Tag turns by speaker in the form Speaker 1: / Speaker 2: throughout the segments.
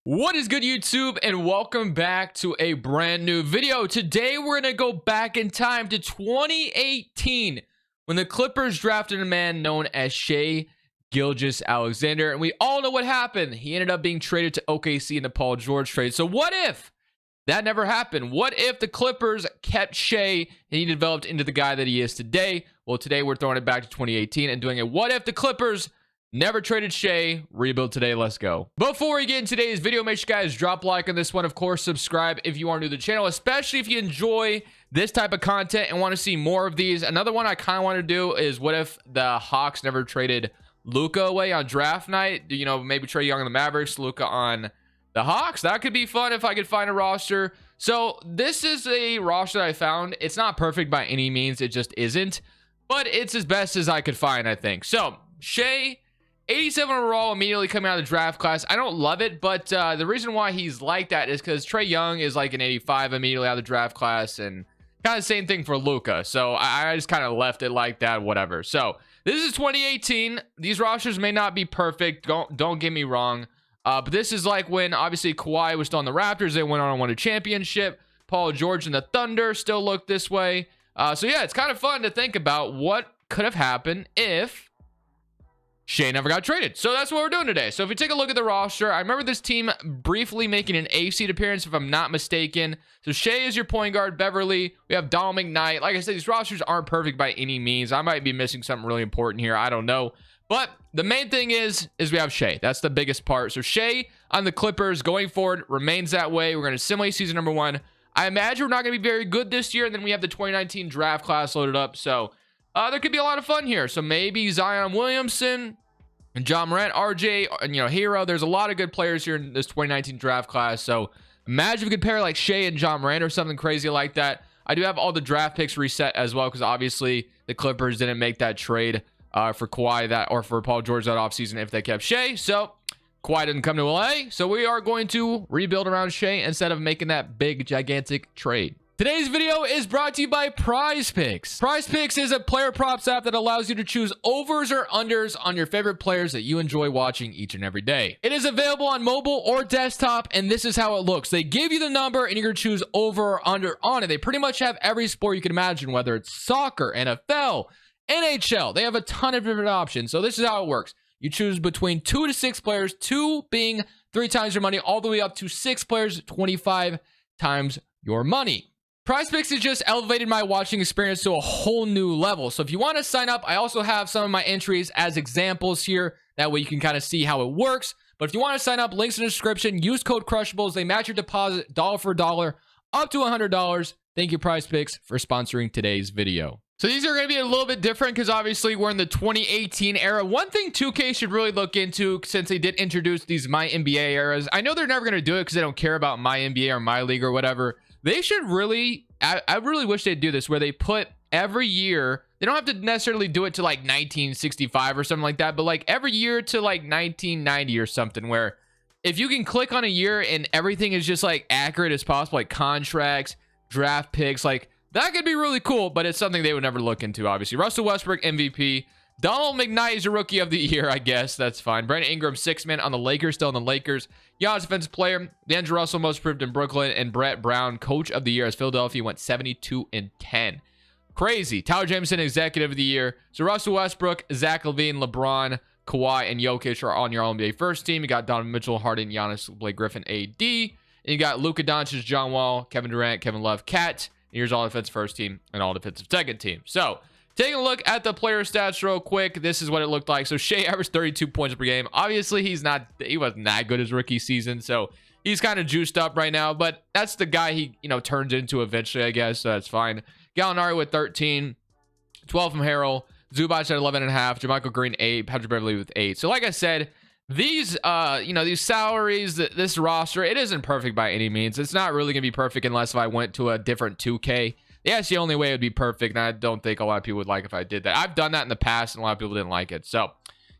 Speaker 1: What is good, YouTube, and welcome back to a brand new video. Today we're gonna go back in time to 2018 when the Clippers drafted a man known as Shai Gilgeous-Alexander, and we all know what happened. He ended up being traded to OKC in the Paul George trade. So what if that never happened? What if the Clippers kept Shai and he developed into the guy that he is today? Well, today we're throwing it back to 2018 and doing a what if the Clippers never traded Shai. Rebuild today. Let's go. Before we get in today's video, make sure you guys drop a like on this one. Of course, subscribe if you are new to the channel, especially if you enjoy this type of content and want to see more of these. Another one I kind of want to do is what if the Hawks never traded Luka away on draft night? You know, maybe Trae Young on the Mavericks, Luka on the Hawks. That could be fun if I could find a roster. So this is a roster that I found. It's not perfect by any means. It just isn't. But it's as best as I could find, I think. So, Shai, 87 overall immediately coming out of the draft class. I don't love it, but the reason why he's like that is because Trae Young is like an 85 immediately out of the draft class, and kind of the same thing for Luka. So I just kind of left it like that, whatever. So this is 2018. These rosters may not be perfect. Don't get me wrong. But this is like when obviously Kawhi was still on the Raptors. They went on and won a championship. Paul George and the Thunder still look this way. So yeah, it's kind of fun to think about what could have happened if Shai never got traded. So that's what we're doing today. So if you take a look at the roster, I remember this team briefly making an A-seed appearance, if I'm not mistaken. So Shai is your point guard. Beverly, we have Donald McKnight. Like I said, these rosters aren't perfect by any means. I might be missing something really important here. I don't know. But the main thing is we have Shai. That's the biggest part. So Shai on the Clippers going forward remains that way. We're going to simulate season number 1. I imagine we're not going to be very good this year. And then we have the 2019 draft class loaded up. So there could be a lot of fun here. So maybe Zion Williamson and John Morant, RJ, and Hero. There's a lot of good players here in this 2019 draft class. So imagine if we could pair like Shai and John Morant or something crazy like that. I do have all the draft picks reset as well, because obviously the Clippers didn't make that trade for Kawhi or for Paul George that offseason if they kept Shai. So Kawhi didn't come to LA. So we are going to rebuild around Shai instead of making that big, gigantic trade. Today's video is brought to you by Prize Picks. Prize Picks is a player props app that allows you to choose overs or unders on your favorite players that you enjoy watching each and every day. It is available on mobile or desktop, and this is how it looks. They give you the number, and you're going to choose over or under on it. They pretty much have every sport you can imagine, whether it's soccer, NFL, NHL. They have a ton of different options. So this is how it works. You choose between 2 to 6 players, 2 being 3 times your money, all the way up to 6 players, 25 times your money. Prize Picks has just elevated my watching experience to a whole new level. So if you want to sign up, I also have some of my entries as examples here. That way you can kind of see how it works. But if you want to sign up, links in the description. Use code Crushables. They match your deposit dollar for dollar up to $100. Thank you, Prize Picks, for sponsoring today's video. So these are going to be a little bit different because obviously we're in the 2018 era. One thing 2K should really look into, since they did introduce these My NBA eras. I know they're never going to do it because they don't care about My NBA or My League or whatever. They should really, I really wish they'd do this, where they put every year, they don't have to necessarily do it to like 1965 or something like that, but like every year to like 1990 or something, where if you can click on a year and everything is just like accurate as possible, like contracts, draft picks, like that could be really cool, but it's something they would never look into, obviously. Russell Westbrook, MVP. Donald McKnight is your rookie of the year, I guess. That's fine. Brandon Ingram, 6th man on the Lakers, still on the Lakers. Giannis, defensive player. D'Angelo Russell, most improved in Brooklyn. And Brett Brown, coach of the year, as Philadelphia went 72-10. Crazy. Tyler Jameson, executive of the year. So Russell Westbrook, Zach LaVine, LeBron, Kawhi, and Jokic are on your All-NBA first team. You got Donovan Mitchell, Harden, Giannis, Blake Griffin, AD. And you got Luka Doncic, John Wall, Kevin Durant, Kevin Love, Cat. And here's all defensive first team and all defensive second team. So taking a look at the player stats real quick, this is what it looked like. So Shai averaged 32 points per game. Obviously, he wasn't that good his rookie season, so he's kind of juiced up right now. But that's the guy he turns into eventually, I guess. So that's fine. Gallinari with 13, 12 from Harrell, Zubac at 11.5, JaMychal Green 8, Patrick Beverly with 8. So like I said, these these salaries, this roster, it isn't perfect by any means. It's not really gonna be perfect unless if I went to a different 2K. Yeah, it's the only way it would be perfect, and I don't think a lot of people would like if I did that. I've done that in the past, and a lot of people didn't like it. So,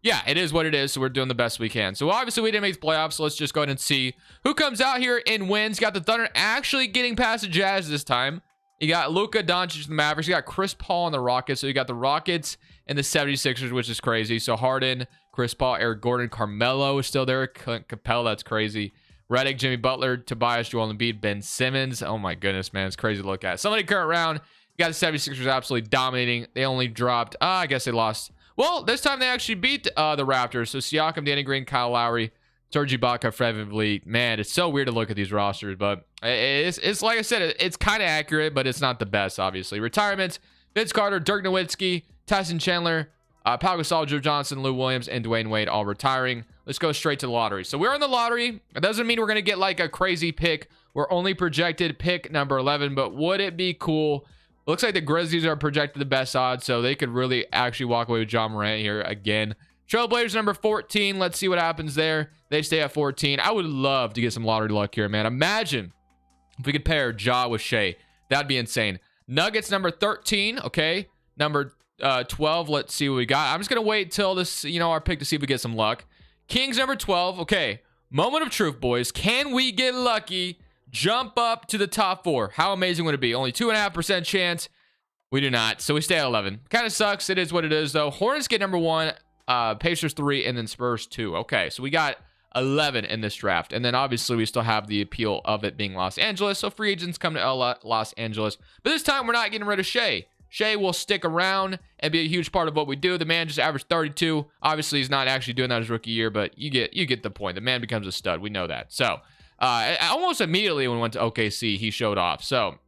Speaker 1: yeah, it is what it is, so we're doing the best we can. So, obviously, we didn't make the playoffs, so let's just go ahead and see who comes out here and wins. Got the Thunder actually getting past the Jazz this time. You got Luka Doncic and the Mavericks. You got Chris Paul and the Rockets. So, you got the Rockets and the 76ers, which is crazy. So, Harden, Chris Paul, Eric Gordon, Carmelo is still there. Capella, that's crazy. Redick, Jimmy Butler, Tobias, Joel Embiid, Ben Simmons. Oh my goodness, man. It's crazy to look at. Somebody current round. You got the 76ers absolutely dominating. They only dropped, I guess they lost. Well, this time they actually beat the Raptors. So Siakam, Danny Green, Kyle Lowry, Serge Ibaka, Fred VanVleet. Man, it's so weird to look at these rosters, but it's like I said, it's kind of accurate, but it's not the best, obviously. Retirements: Vince Carter, Dirk Nowitzki, Tyson Chandler, Pau Gasol, Joe Johnson, Lou Williams, and Dwayne Wade all retiring. Let's go straight to the lottery. So we're in the lottery. It doesn't mean we're going to get like a crazy pick. We're only projected pick number 11, but would it be cool? Looks like the Grizzlies are projected the best odds, so they could really actually walk away with John Morant here again. Trailblazers number 14. Let's see what happens there. They stay at 14. I would love to get some lottery luck here, man. Imagine if we could pair Ja with Shai. That'd be insane. Nuggets number 13. Okay. Number 12. Let's see what we got. I'm just going to wait till this, our pick to see if we get some luck. Kings number 12. Okay. Moment of truth, boys. Can we get lucky? Jump up to the top 4. How amazing would it be? Only 2.5% chance. We do not. So we stay at 11. Kind of sucks. It is what it is, though. Hornets get number 1. Pacers 3, and then Spurs 2. Okay, so we got 11 in this draft. And then obviously we still have the appeal of it being Los Angeles. So free agents come to Los Angeles. But this time we're not getting rid of Shai. Shai will stick around and be a huge part of what we do. The man just averaged 32. Obviously, he's not actually doing that his rookie year, but you get the point. The man becomes a stud. We know that. So almost immediately when we went to OKC, he showed off. So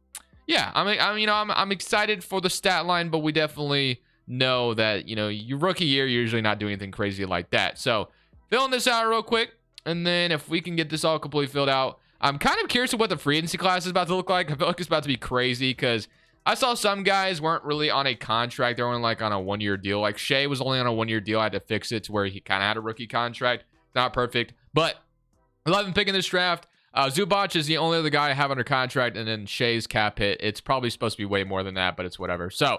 Speaker 1: yeah, I'm excited for the stat line, but we definitely know that your rookie year, you're usually not doing anything crazy like that. So filling this out real quick, and then if we can get this all completely filled out, I'm kind of curious of what the free agency class is about to look like. I feel like it's about to be crazy because I saw some guys weren't really on a contract. They were like on a 1-year deal. Like Shai was only on a 1-year deal. I had to fix it to where he kind of had a rookie contract. Not perfect, but 11 pick in this draft. Zubac is the only other guy I have under contract, and then Shai's cap hit. It's probably supposed to be way more than that, but it's whatever. So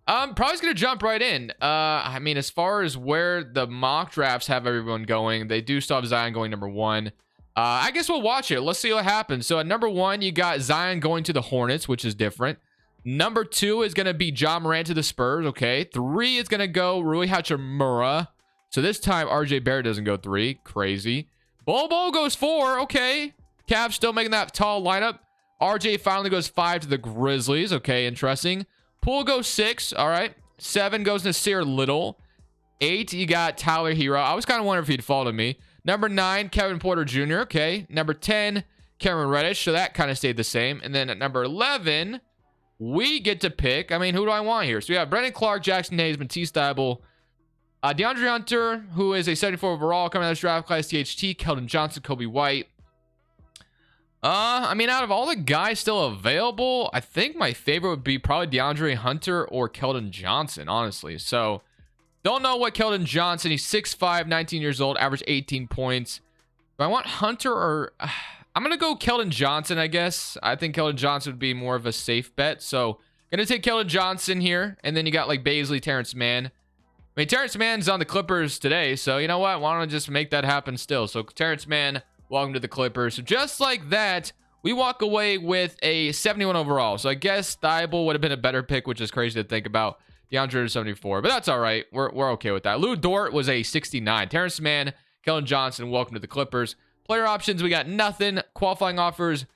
Speaker 1: I'm probably going to jump right in. As far as where the mock drafts have everyone going, they do still have Zion going number 1. I guess we'll watch it. Let's see what happens. So at number 1, you got Zion going to the Hornets, which is different. Number 2 is going to be John Morant to the Spurs. Okay. 3 is going to go Rui Hachimura. So this time RJ Barrett doesn't go 3. Crazy. Bobo goes 4. Okay. Cavs still making that tall lineup. RJ finally goes 5 to the Grizzlies. Okay. Interesting. Poole goes 6. All right. 7 goes Nasir Little. 8, you got Tyler Hero. I was kind of wondering if he'd fall to me. Number 9, Kevin Porter Jr. Okay. Number 10, Cameron Reddish. So that kind of stayed the same. And then at number 11, we get to pick. Who do I want here? So we have Brendan Clark, Jackson Hayes, Matisse Thybulle, DeAndre Hunter, who is a 74 overall coming out of this draft class, THT, Keldon Johnson, Kobe White. Out of all the guys still available, I think my favorite would be probably DeAndre Hunter or Keldon Johnson, honestly. So don't know what Keldon Johnson, he's 6'5", 19 years old, average 18 points. Do I want Hunter or... I'm going to go Keldon Johnson, I guess. I think Keldon Johnson would be more of a safe bet. So, going to take Keldon Johnson here. And then you got like Baisley, Terrence Mann. Terrence Mann's on the Clippers today. So, you know what? Why don't I just make that happen still? So, Terrence Mann, welcome to the Clippers. So, just like that, we walk away with a 71 overall. So, I guess Thybulle would have been a better pick, which is crazy to think about. DeAndre 74. But that's all right. We're okay with that. Lou Dort was a 69. Terrence Mann, Keldon Johnson, welcome to the Clippers. Player options, we got nothing. Qualifying offers,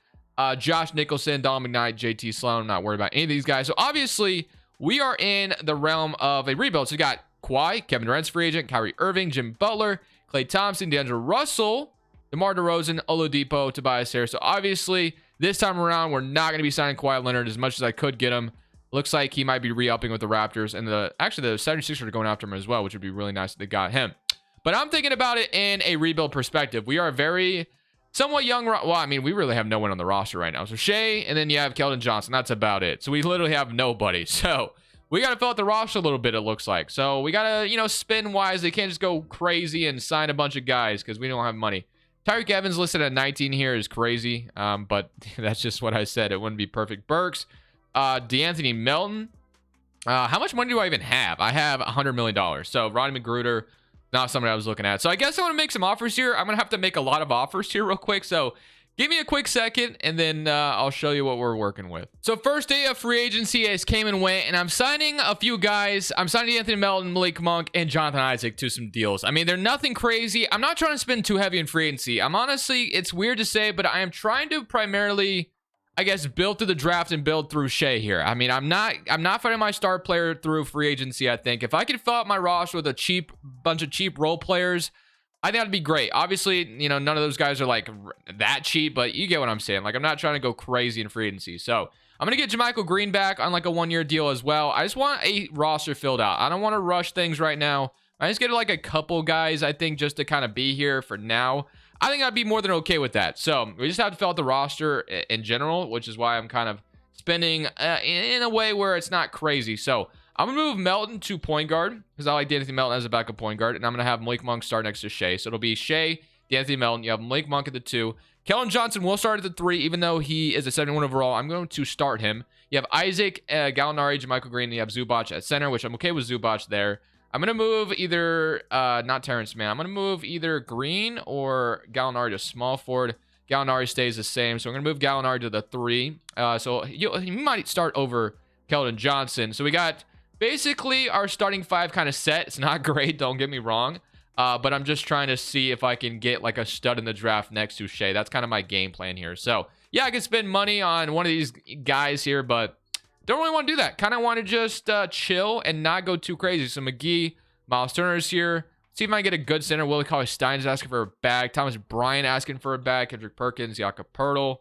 Speaker 1: Josh Nicholson, Don McKnight, JT Sloan. I'm not worried about any of these guys. So obviously, we are in the realm of a rebuild. So we got Kawhi, Kevin Durant's free agent, Kyrie Irving, Jim Butler, Klay Thompson, D'Angelo Russell, DeMar DeRozan, Oladipo, Tobias Harris. So obviously, this time around, we're not going to be signing Kawhi Leonard as much as I could get him. Looks like he might be re-upping with the Raptors. And the 76ers are going after him as well, which would be really nice if they got him. But I'm thinking about it in a rebuild perspective. We are very somewhat young. Well, we really have no one on the roster right now. So Shai, and then you have Keldon Johnson. That's about it. So we literally have nobody. So we got to fill out the roster a little bit, it looks like. So we got to, spin wise. They can't just go crazy and sign a bunch of guys because we don't have money. Tyreek Evans listed at 19 here is crazy. But that's just what I said. It wouldn't be perfect. Burks, DeAnthony Melton. How much money do I even have? I have $100 million. So Rodney McGruder, not somebody I was looking at. So I guess I want to make some offers here. I'm going to have to make a lot of offers here real quick. So Give me a quick second, and then I'll show you what we're working with. So first day of free agency has came and went, and I'm signing a few guys. I'm signing Anthony Melton, Malik Monk, and Jonathan Isaac to some deals. I mean, they're nothing crazy. I'm not trying to spend too heavy in free agency. I'm honestly, it's weird to say, but I am trying to primarily, I guess, build through the draft and build through Shai here. I mean, I'm not finding my star player through free agency. I think if I could fill out my roster with a bunch of cheap role players, I think that'd be great. Obviously, you know, none of those guys are like that cheap, but you get what I'm saying. Like, I'm not trying to go crazy in free agency. So I'm going to get JaMychal Green back on like a 1-year deal as well. I just want a roster filled out. I don't want to rush things right now. I just get like a couple guys, I think, just to kind of be here for now. I think I'd be more than okay with that. So we just have to fill out the roster in general, which is why I'm kind of spending in a way where it's not crazy. So I'm going to move Melton to point guard because I like D'Anthony Melton as a backup point guard. And I'm going to have Malik Monk start next to Shai. So it'll be Shai, D'Anthony Melton. You have Malik Monk at the 2. Keldon Johnson will start at the 3, even though he is a 71 overall. I'm going to start him. You have Isaac, Gallinari, JaMychal Green, and you have Zubac at center, which I'm okay with Zubac there. I'm going to move either, not Terrence Mann. I'm going to move either Green or Gallinari to small forward. Gallinari stays the same. So I'm going to move Gallinari to the 3. So he might start over Keldon Johnson. So we got basically our starting 5 kind of set. It's not great, don't get me wrong. But I'm just trying to see if I can get like a stud in the draft next to Shai. That's kind of my game plan here. So yeah, I can spend money on one of these guys here, but don't really want to do that. Kind of want to just chill and not go too crazy. So McGee, Miles Turner's here. See if I can get a good center. Willie Cauley-Stein's asking for a bag. Thomas Bryant asking for a bag. Kendrick Perkins, Jakob Poeltl,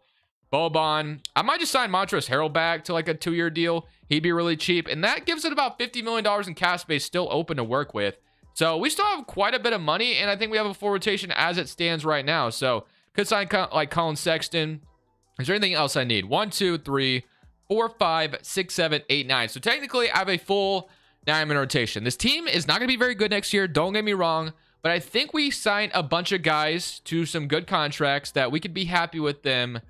Speaker 1: Boban. I might just sign Montrezl Harrell back to like a 2-year deal. He'd be really cheap. And that gives it about $50 million in cap space still open to work with. So we still have quite a bit of money. And I think we have a full rotation as it stands right now. So could sign like Colin Sexton. Is there anything else I need? 1, 2, 3, 4, 5, 6, 7, 8, 9. So technically I have a full 9-man rotation. This team is not going to be very good next year. Don't get me wrong. But I think we signed a bunch of guys to some good contracts that we could be happy with them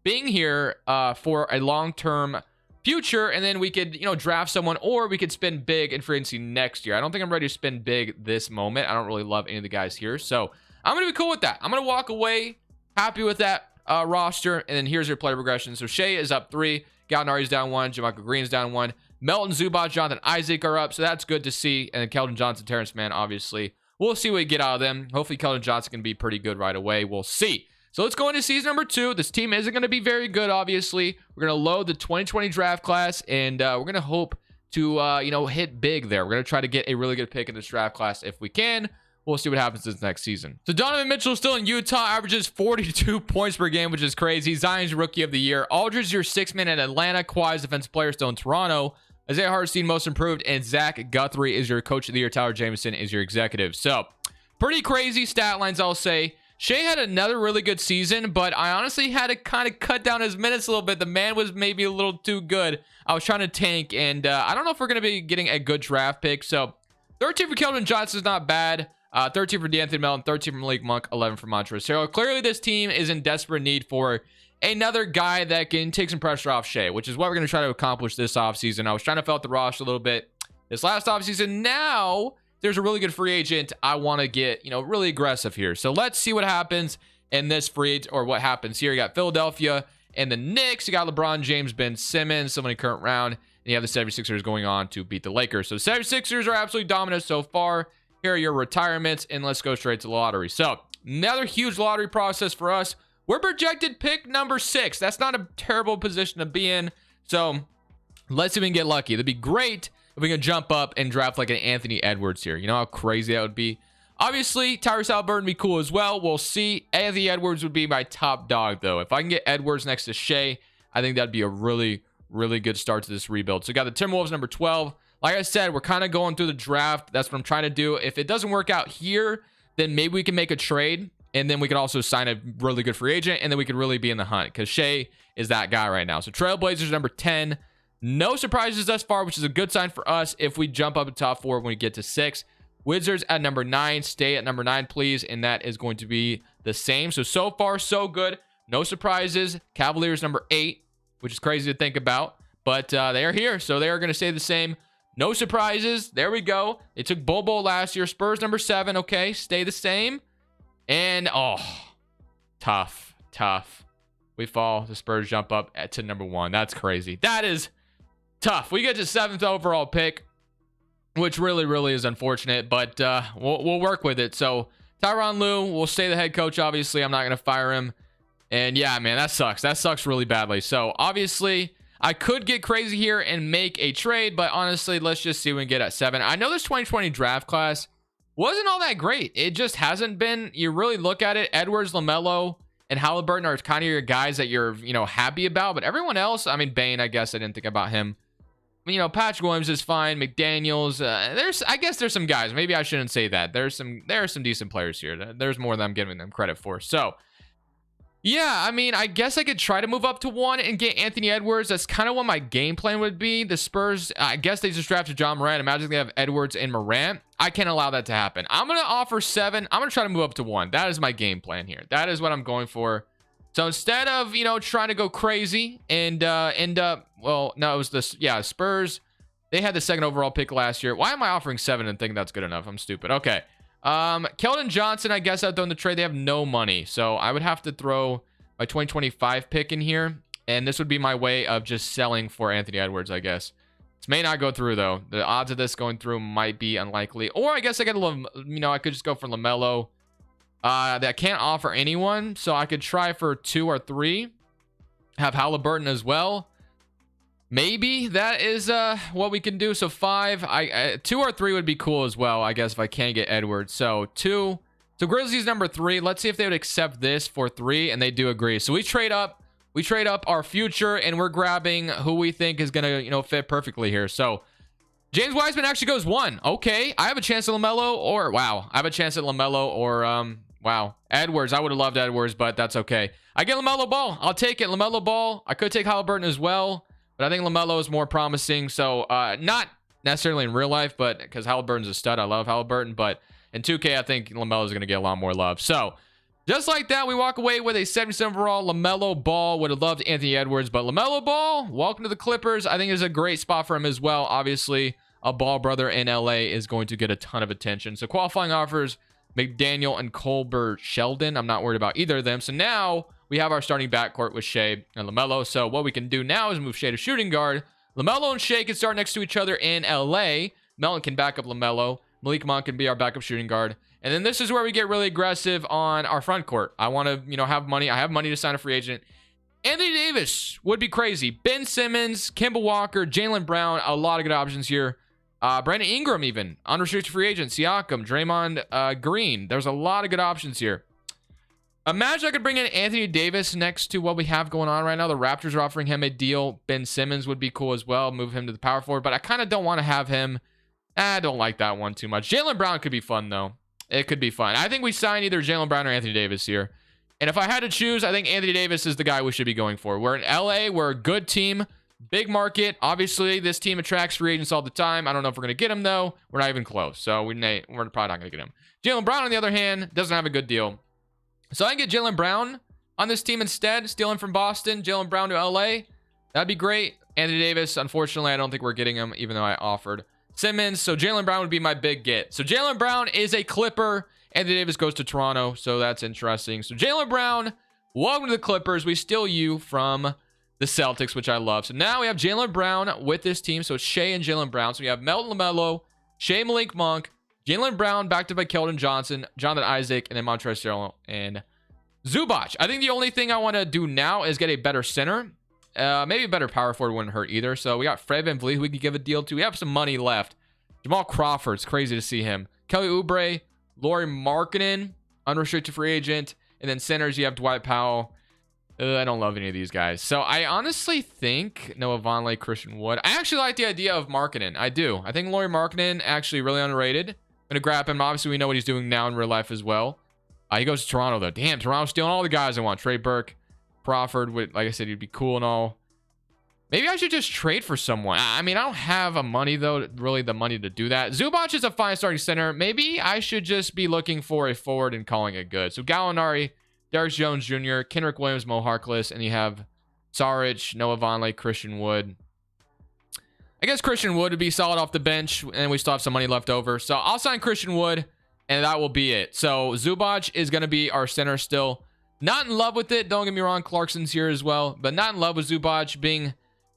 Speaker 1: being here for a long-term future, and then we could, you know, draft someone, or we could spend big in free agency next year. I don't think I'm ready to spend big this moment. I don't really love any of the guys here, so I'm gonna be cool with that. I'm gonna walk away happy with that roster. And then here's your player progression. So Shai is up 3, Gallinari's down 1, JaMychal Green's down 1, Melton, Zubac, Jonathan Isaac are up, so that's good to see. And then Keldon Johnson, Terrence Mann, obviously we'll see what we get out of them. Hopefully Keldon Johnson can be pretty good right away. We'll see. So let's go into season number 2. This team isn't going to be very good, obviously. We're going to load the 2020 draft class, and we're going to hope to, you know, hit big there. We're going to try to get a really good pick in this draft class if we can. We'll see what happens this next season. So Donovan Mitchell is still in Utah, averages 42 points per game, which is crazy. Zion's rookie of the year. Aldridge, your 6th man in Atlanta. Kawhi's defensive player still in Toronto. Isaiah Hartenstein, most improved. And Zach Guthrie is your coach of the year. Tyler Jamison is your executive. So pretty crazy stat lines, I'll say. Shai had another really good season, but I honestly had to kind of cut down his minutes a little bit. The man was maybe a little too good. I was trying to tank, and I don't know if we're going to be getting a good draft pick. So 13 for Keldon Johnson is not bad. 13 for D'Anthony Melton, 13 for Malik Monk, 11 for Montrezl Harrell. Clearly, this team is in desperate need for another guy that can take some pressure off Shai, which is what we're going to try to accomplish this offseason. I was trying to fill out the roster a little bit this last offseason. Now there's a really good free agent. I want to get, you know, really aggressive here. So let's see what happens in this free agent, or what happens here. You got Philadelphia and the Knicks. You got LeBron James, Ben Simmons, someone in current round. And you have the 76ers going on to beat the Lakers. So the 76ers are absolutely dominant so far. Here are your retirements, and let's go straight to the lottery. So another huge lottery process for us. We're projected pick number 6. That's not a terrible position to be in. So let's see if we can get lucky. That'd be great if we can jump up and draft like an Anthony Edwards here. You know how crazy that would be? Obviously, Tyrese Haliburton would be cool as well. We'll see. Anthony Edwards would be my top dog, though. If I can get Edwards next to Shai, I think that'd be a really, really good start to this rebuild. So we got the Timberwolves number 12. Like I said, we're kind of going through the draft. That's what I'm trying to do. If it doesn't work out here, then maybe we can make a trade, and then we can also sign a really good free agent, and then we could really be in the hunt, because Shai is that guy right now. So Trailblazers number 10. No surprises thus far, which is a good sign for us if we jump up to top 4 when we get to 6. Wizards at number 9. Stay at number 9, please. And that is going to be the same. So far, so good. No surprises. Cavaliers number 8, which is crazy to think about. But they are here, so they are going to stay the same. No surprises. There we go. They took Bobo last year. Spurs number 7. Okay, stay the same. And, oh, tough. We fall. The Spurs jump up to number 1. That's crazy. That is tough. We get to 7th overall pick, which really is unfortunate, but we'll work with it. So Tyronn Lue will stay the head coach. Obviously, I'm not going to fire him. And yeah, man, that sucks. That sucks really badly. So obviously, I could get crazy here and make a trade, but honestly, let's just see what we can get at 7. I know this 2020 draft class wasn't all that great. It just hasn't been. You really look at it, Edwards, LaMelo, and Halliburton are kind of your guys that you're, happy about. But everyone else, I mean, Bane, I guess I didn't think about him. Patrick Williams is fine. McDaniels, I guess there's some guys. Maybe I shouldn't say that. There are some decent players here. There's more than I'm giving them credit for. So, yeah, I mean, I guess I could try to move up to 1 and get Anthony Edwards. That's kind of what my game plan would be. The Spurs, I guess they just drafted John Morant. Imagine they have Edwards and Morant. I can't allow that to happen. I'm going to offer 7. I'm going to try to move up to 1. That is my game plan here. That is what I'm going for. So instead of, trying to go crazy and end up, well, no, it was this, yeah, Spurs. They had the 2nd overall pick last year. Why am I offering 7 and think that's good enough? I'm stupid. Okay. Keldon Johnson, I guess I'd throw in the trade. They have no money. So I would have to throw my 2025 pick in here. And this would be my way of just selling for Anthony Edwards, I guess. This may not go through, though. The odds of this going through might be unlikely. Or I guess I I could just go for LaMelo. That can't offer anyone. So I could try for 2 or 3. Have Halliburton as well. Maybe that is what we can do. So 5, 2 or 3 would be cool as well, I guess, if I can't get Edwards. So 2. So Grizzlies number 3. Let's see if they would accept this for 3, and they do agree. So we trade up. We trade up our future, and we're grabbing who we think is gonna, fit perfectly here. So James Wiseman actually goes 1. Okay, I have a chance at LaMelo, or wow, I have a chance at LaMelo, or wow, Edwards. I would have loved Edwards, but that's okay. I get LaMelo Ball. I'll take it. LaMelo Ball. I could take Halliburton as well. But I think LaMelo is more promising. So not necessarily in real life, but because Halliburton's a stud. I love Halliburton. But in 2K, I think LaMelo is going to get a lot more love. So just like that, we walk away with a 77 overall LaMelo Ball. Would have loved Anthony Edwards. But LaMelo Ball, welcome to the Clippers. I think it's a great spot for him as well. Obviously, a Ball brother in LA is going to get a ton of attention. So qualifying offers, McDaniel and Colbert Sheldon. I'm not worried about either of them. So now we have our starting backcourt with Shai and LaMelo. So what we can do now is move Shai to shooting guard. LaMelo and Shai can start next to each other in LA. Melton can back up LaMelo. Malik Monk can be our backup shooting guard. And then this is where we get really aggressive on our front court. I want to, have money. I have money to sign a free agent. Anthony Davis would be crazy. Ben Simmons, Kemba Walker, Jaylen Brown. A lot of good options here. Brandon Ingram even. Unrestricted free agent. Siakam, Draymond Green. There's a lot of good options here. Imagine I could bring in Anthony Davis next to what we have going on right now. The Raptors are offering him a deal. Ben Simmons would be cool as well. Move him to the power forward, but I kind of don't want to have him. I don't like that one too much. Jaylen Brown could be fun, though. It could be fun. I think we sign either Jaylen Brown or Anthony Davis here. And if I had to choose, I think Anthony Davis is the guy we should be going for. We're in LA. We're a good team. Big market. Obviously, this team attracts free agents all the time. I don't know if we're going to get him, though. We're not even close. So we're probably not going to get him. Jaylen Brown, on the other hand, doesn't have a good deal. So I can get Jaylen Brown on this team instead. Stealing from Boston. Jaylen Brown to LA. That'd be great. Anthony Davis, unfortunately, I don't think we're getting him, even though I offered Simmons. So Jaylen Brown would be my big get. So Jaylen Brown is a Clipper. Anthony Davis goes to Toronto. So that's interesting. So Jaylen Brown, welcome to the Clippers. We steal you from the Celtics, which I love. So now we have Jaylen Brown with this team. So it's Shai and Jaylen Brown. So we have Melton LaMelo, Shai Malik Monk, Jaylen Brown backed up by Keldon Johnson, Jonathan Isaac, and then Montrezl Harrell and Zubac. I think the only thing I want to do now is get a better center. Maybe a better power forward wouldn't hurt either. So we got Fred VanVleet, who we could give a deal to. We have some money left. Jamal Crawford, it's crazy to see him. Kelly Oubre, Lauri Markkanen, unrestricted free agent. And then centers, you have Dwight Powell. I don't love any of these guys. So I honestly think Noah Vonleh, Christian Wood. I actually like the idea of Markkanen. I do. I think Lauri Markkanen actually really underrated. I'm going to grab him. Obviously, we know what he's doing now in real life as well. He goes to Toronto, though. Damn, Toronto's stealing all the guys I want. Trey Burke, Crawford, like I said, he'd be cool and all. Maybe I should just trade for someone. I mean, I don't have a money, though, really the money to do that. Zubac is a fine starting center. Maybe I should just be looking for a forward and calling it good. So Gallinari, Derrick Jones Jr., Kendrick Williams, Mo Harkless, and you have Saric, Noah Vonleh, Christian Wood. I guess Christian Wood would be solid off the bench, and we still have some money left over. So I'll sign Christian Wood, and that will be it. So Zubac is going to be our center still. Not in love with it. Don't get me wrong. Clarkson's here as well, but not in love with Zubac being,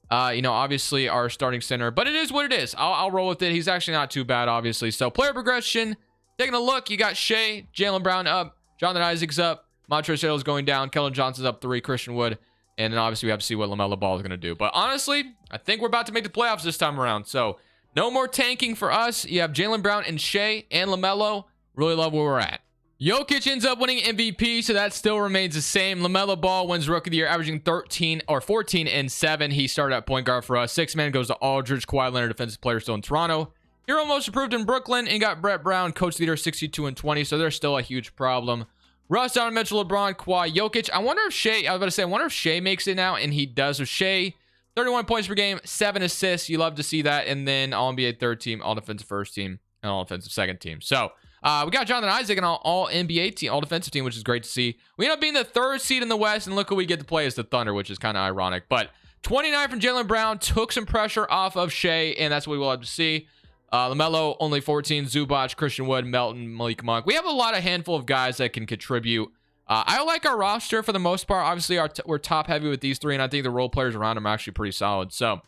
Speaker 1: obviously our starting center. But it is what it is. I'll roll with it. He's actually not too bad, obviously. So player progression. Taking a look, you got Shai, Jaylen Brown up, Jonathan Isaac's up, Montrezl Harrell's going down, Keldon Johnson's up 3, Christian Wood, and then obviously we have to see what LaMelo Ball is going to do. But honestly, I think we're about to make the playoffs this time around. So no more tanking for us. You have Jaylen Brown and Shai and LaMelo. Really love where we're at. Jokic ends up winning MVP, so that still remains the same. LaMelo Ball wins Rookie of the Year, averaging 14 and 7. He started at point guard for us. 6-man goes to Aldridge. Kawhi Leonard, defensive player, still in Toronto. Hero most improved in Brooklyn, and got Brett Brown, coach leader, 62 and 20. So there's still a huge problem. Russ, Donovan Mitchell, LeBron, Kawhi, Jokic. I wonder if Shai makes it now, and he does. So Shai, 31 points per game, 7 assists. You love to see that. And then all NBA third team, all defensive first team, and all defensive second team. So we got Jonathan Isaac and all NBA team, all defensive team, which is great to see. We end up being the 3rd seed in the West, and look who we get to play as the Thunder, which is kind of ironic. But 29 from Jaylen Brown took some pressure off of Shai, and that's what we will have to see. LaMelo only 14, Zubac, Christian Wood, Melton, Malik Monk. We have a handful of guys that can contribute. I like our roster for the most part. Obviously, we're top heavy with these 3, and I think the role players around them are actually pretty solid. So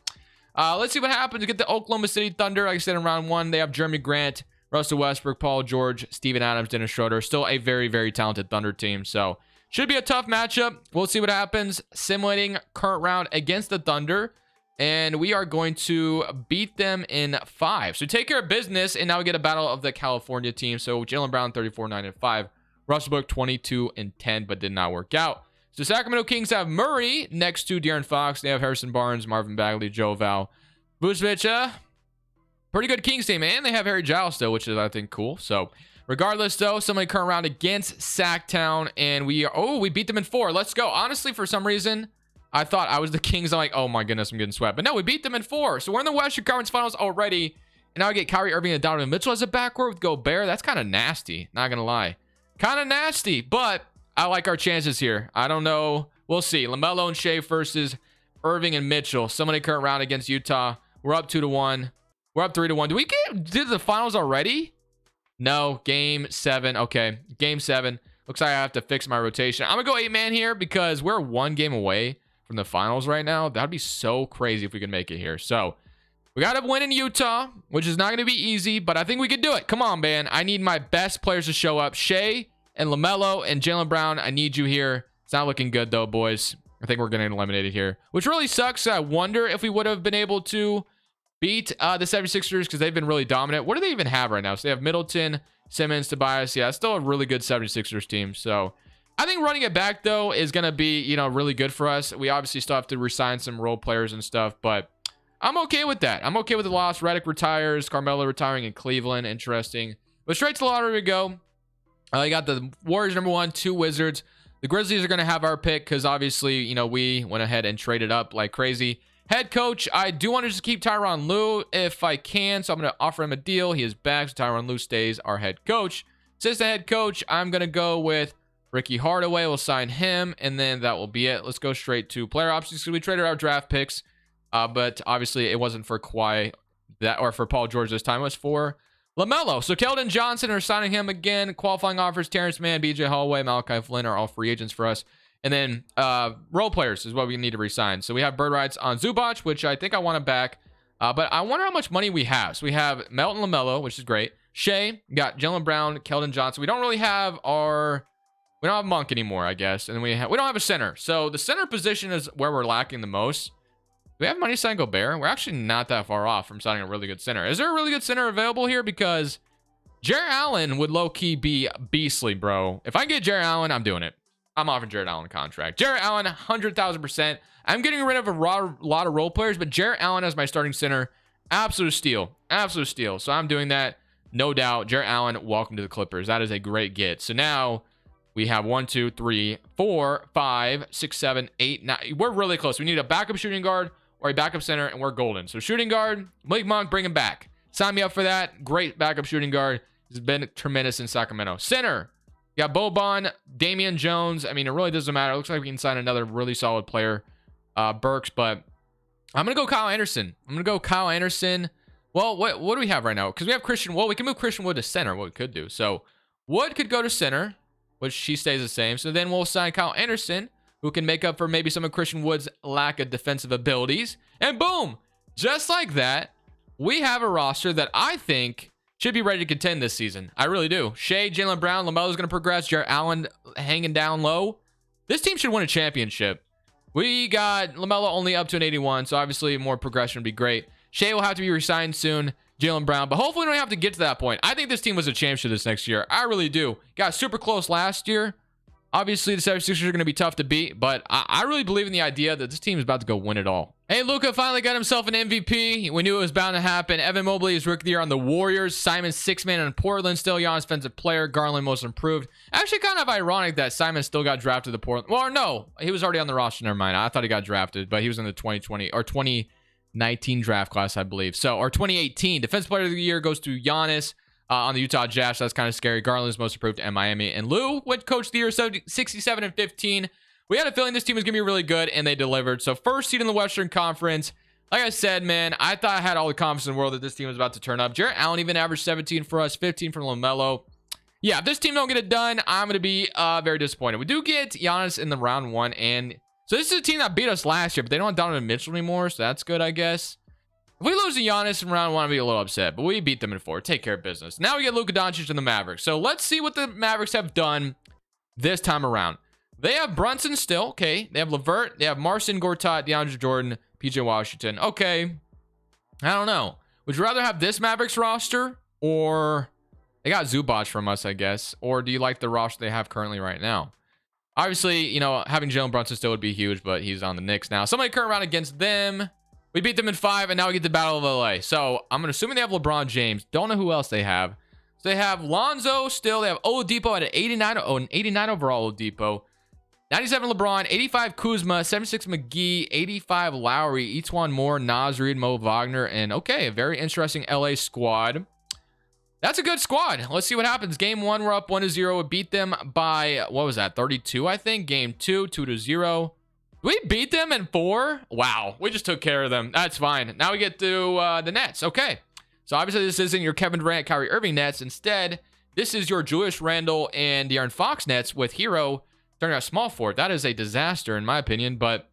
Speaker 1: let's see what happens. Get the Oklahoma City Thunder. Like I said, in round 1, they have Jeremy Grant, Russell Westbrook, Paul George, Steven Adams, Dennis Schroeder. Still a very, very talented Thunder team. So should be a tough matchup. We'll see what happens. Simulating current round against the Thunder. And we are going to beat them in 5. So take care of business. And now we get a battle of the California team. So Jaylen Brown, 34, 9, and 5. Russell Westbrook, 22 and 10, but did not work out. So Sacramento Kings have Murray next to De'Aaron Fox. They have Harrison Barnes, Marvin Bagley, Joe Val, Vucevic. Pretty good Kings team, and they have Harry Giles still, which is, I think, cool. So regardless, though, somebody current round against Sacktown, and we beat them in 4. Let's go. Honestly, for some reason, I thought I was the Kings. I'm like, oh my goodness, I'm getting swept. But no, we beat them in 4. So we're in the Western Conference Finals already. And now I get Kyrie Irving and Donovan Mitchell as a backcourt with Gobert. That's kind of nasty. Not going to lie. Kind of nasty, but I like our chances here. I don't know. We'll see. LaMelo and Shai versus Irving and Mitchell. Somebody current round against Utah. We're up 2-1. We're up 3-1. Do we did the finals already? No. Game 7. Okay. Game 7. Looks like I have to fix my rotation. I'm going to go 8-man here because we're 1 game away from the finals right now. That'd be so crazy if we could make it here. So we got to win in Utah, which is not going to be easy, but I think we could do it. Come on, man. I need my best players to show up. Shai and LaMelo and Jaylen Brown, I need you here. It's not looking good, though, boys. I think we're getting eliminated here, which really sucks. I wonder if we would have been able to beat the 76ers because they've been really dominant. What do they even have right now? So they have Middleton, Simmons, Tobias. Yeah, it's still a really good 76ers team. So I think running it back, though, is going to be, really good for us. We obviously still have to resign some role players and stuff, but I'm okay with that. I'm okay with the loss. Redick retires. Carmelo retiring in Cleveland. Interesting. But straight to the lottery we go. You got the Warriors number 1, 2 Wizards. The Grizzlies are going to have our pick because obviously, we went ahead and traded up like crazy. Head coach, I do want to just keep Tyronn Lue if I can, so I'm going to offer him a deal. He is back, so Tyronn Lue stays our head coach. Assistant head coach, I'm going to go with Ricky Hardaway. We'll sign him, and then that will be it. Let's go straight to player options. So we traded our draft picks, but obviously it wasn't for Kawhi or for Paul George this time. It was for LaMelo. So Keldon Johnson are signing him again. Qualifying offers, Terrence Mann, BJ Holloway, Malachi Flynn are all free agents for us. And then role players is what we need to resign. So we have bird rights on Zubac, which I think I want to back. But I wonder how much money we have. So we have Melton LaMelo, which is great. Shai, got Jaylen Brown, Keldon Johnson. We don't really have we don't have Monk anymore, I guess. And we don't have a center. So the center position is where we're lacking the most. Do we have money to sign Gobert? We're actually not that far off from signing a really good center. Is there a really good center available here? Because Jarrett Allen would low-key be beastly, bro. If I can get Jarrett Allen, I'm doing it. I'm offering Jarrett Allen a contract. Jarrett Allen, 100,000%. I'm getting rid of a lot of role players, but Jarrett Allen as my starting center, absolute steal. Absolute steal. So I'm doing that, no doubt. Jarrett Allen, welcome to the Clippers. That is a great get. So now we have 1, 2, 3, 4, 5, 6, 7, 8, 9. We're really close. We need a backup shooting guard or a backup center, and we're golden. So shooting guard, Malik Monk, bring him back. Sign me up for that. Great backup shooting guard. He's been tremendous in Sacramento. Center. You got Boban, Damian Jones. I mean, it really doesn't matter. It looks like we can sign another really solid player, Burks, but I'm going to go Kyle Anderson. Well, what do we have right now? Because we have Christian Wood. We can move Christian Wood to center, what we could do. So Wood could go to center, which she stays the same. So then we'll sign Kyle Anderson, who can make up for maybe some of Christian Wood's lack of defensive abilities. And boom, just like that, we have a roster that I think should be ready to contend this season. I really do. Shai, Jaylen Brown, LaMelo's going to progress. Jarrett Allen hanging down low. This team should win a championship. We got LaMelo only up to an 81, so obviously more progression would be great. Shai will have to be re-signed soon. Jaylen Brown, but hopefully we don't have to get to that point. I think this team was a championship this next year. I really do. Got super close last year. Obviously, the 76ers are going to be tough to beat, but I really believe in the idea that this team is about to go win it all. Hey, Luka finally got himself an MVP. We knew it was bound to happen. Evan Mobley is Rookie of the Year on the Warriors. Simon, sixth man on Portland. Still Giannis Defensive Player. Garland, most improved. Actually, kind of ironic that Simon still got drafted to Portland. Well, no, he was already on the roster. Never mind. I thought he got drafted, but he was in the 2020 or 2019 draft class, I believe. So, or 2018. Defensive Player of the Year goes to Giannis. On the Utah Jazz. That's kind of scary. Garland's most improved at Miami. And Lou went Coach of the Year, 67 and 15. We had a feeling this team was going to be really good, and they delivered. So first seed in the Western Conference. Like I said, man, I thought I had all the confidence in the world that this team was about to turn up. Jarrett Allen even averaged 17 for us, 15 for LaMelo. Yeah, if this team don't get it done, I'm going to be very disappointed. We do get Giannis in the round one. And so this is a team that beat us last year, but they don't have Donovan Mitchell anymore. So that's good, I guess. If we lose to Giannis in round one, I'll be a little upset, but we beat them in 4. Take care of business. Now we get Luka Doncic and the Mavericks. So let's see what the Mavericks have done this time around. They have Brunson still. Okay. They have LeVert. They have Marcin Gortat, DeAndre Jordan, PJ Washington. Okay. I don't know. Would you rather have this Mavericks roster, or they got Zubac from us, I guess, or do you like the roster they have currently right now? Obviously, you know, having Jalen Brunson still would be huge, but he's on the Knicks now. Somebody current round against them. We beat them in 5, and now we get the Battle of LA. So I'm assuming they have LeBron James. Don't know who else they have. So they have Lonzo still. They have Oladipo at an 89. Oh, an 89 overall Oladipo. 97 LeBron, 85 Kuzma, 76 McGee, 85 Lowry, each one more, Naz Reid, Mo Wagner, and okay, a very interesting LA squad. That's a good squad. Let's see what happens. Game 1, we're up 1-0. We beat them by, what was that, 32, I think. Game 2, 2-0. We beat them in 4. Wow, we just took care of them. That's fine. Now we get to the Nets. Okay, so obviously this isn't your Kevin Durant, Kyrie Irving Nets. Instead, this is your Julius Randle and De'Aaron Fox Nets with Hero turning out small forward. That is a disaster in my opinion. But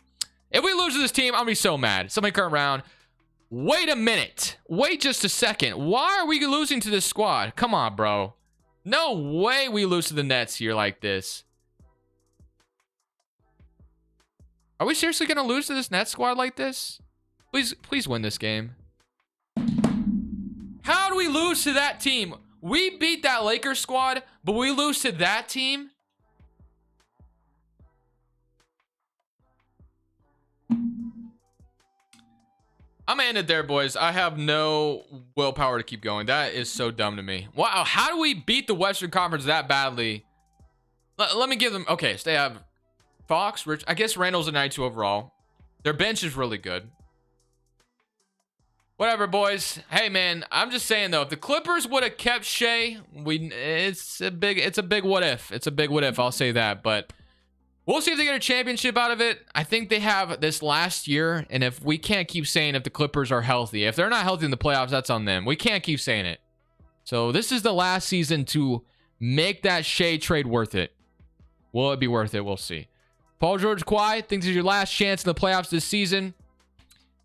Speaker 1: if we lose to this team, I'm gonna be so mad. Somebody current round. Wait a minute. Wait just a second. Why are we losing to this squad? Come on, bro. No way we lose to the Nets here like this. Are we seriously going to lose to this Nets squad like this? Please win this game. How do we lose to that team? We beat that Lakers squad, but we lose to that team? I'm going to end it there, boys. I have no willpower to keep going. That is so dumb to me. Wow, how do we beat the Western Conference that badly? Let me give them... Okay, so they have... Fox, Rich, I guess Randall's a 92 overall. Their bench is really good. Whatever, boys. Hey, man, I'm just saying though, if the Clippers would have kept Shai, it's a big what if. It's a big what if. I'll say that, but we'll see if they get a championship out of it. I think they have this last year, and if we can't keep saying if the Clippers are healthy, if they're not healthy in the playoffs, that's on them. We can't keep saying it. So this is the last season to make that Shai trade worth it. Will it be worth it? We'll see. Paul George Kawhi thinks it's your last chance in the playoffs this season.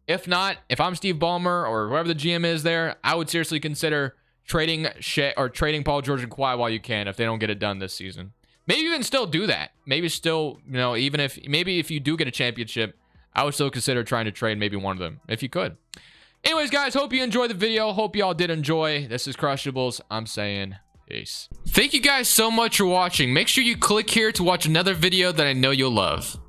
Speaker 1: If not, if I'm Steve Ballmer or whoever the GM is there, I would seriously consider trading Shai or trading Paul George and Kawhi while you can if they don't get it done this season. Maybe even still do that. Maybe still, you know, even if you do get a championship, I would still consider trying to trade maybe one of them if you could. Anyways, guys, hope you enjoyed the video. Hope you all did enjoy. This is Crushables. I'm saying peace. Thank you guys so much for watching. Make sure you click here to watch another video that I know you'll love.